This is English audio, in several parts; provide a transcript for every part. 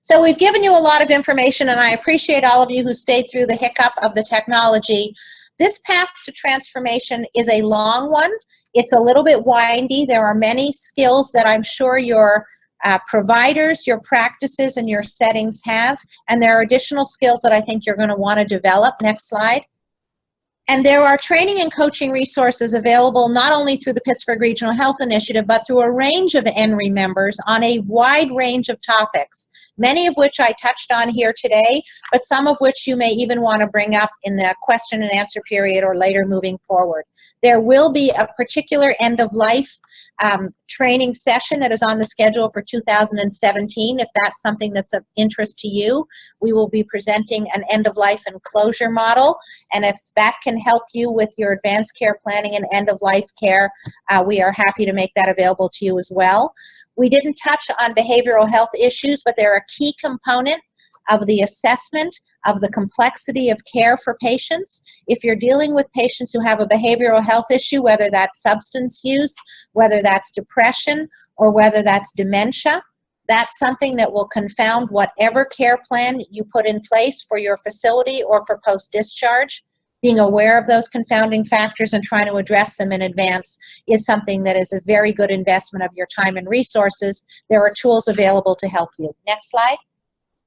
So we've given you a lot of information, and I appreciate all of you who stayed through the hiccup of the technology. This path to transformation is a long one. It's a little bit windy. There are many skills that I'm sure your providers, your practices, and your settings have, and there are additional skills that I think you're going to want to develop. Next slide. And there are training and coaching resources available not only through the Pittsburgh Regional Health Initiative, but through a range of ENRI members on a wide range of topics, many of which I touched on here today, but some of which you may even want to bring up in the question and answer period or later moving forward. There will be a particular end-of-life training session that is on the schedule for 2017. If that's something that's of interest to you, we will be presenting an end-of-life and closure model, and if that can help you with your advanced care planning and end-of-life care, we are happy to make that available to you as well. We didn't touch on behavioral health issues, but they're a key component of the assessment of the complexity of care for patients. If you're dealing with patients who have a behavioral health issue, whether that's substance use, whether that's depression, or whether that's dementia, that's something that will confound whatever care plan you put in place for your facility or for post-discharge. Being aware of those confounding factors and trying to address them in advance is something that is a very good investment of your time and resources. There are tools available to help you. Next slide.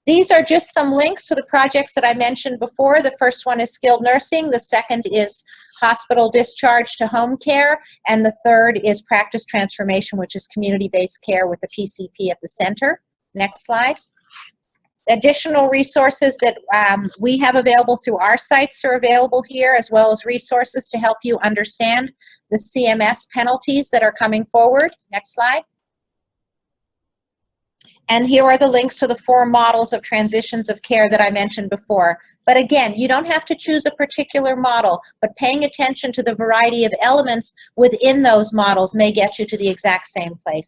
These are just some links to the projects that I mentioned before. The first one is skilled nursing. The second is hospital discharge to home care. And the third is practice transformation, which is community-based care with the PCP at the center. Next slide. Additional resources that we have available through our sites are available here, as well as resources to help you understand the CMS penalties that are coming forward. Next slide. And here are the links to the 4 models of transitions of care that I mentioned before. But again, you don't have to choose a particular model, but paying attention to the variety of elements within those models may get you to the exact same place.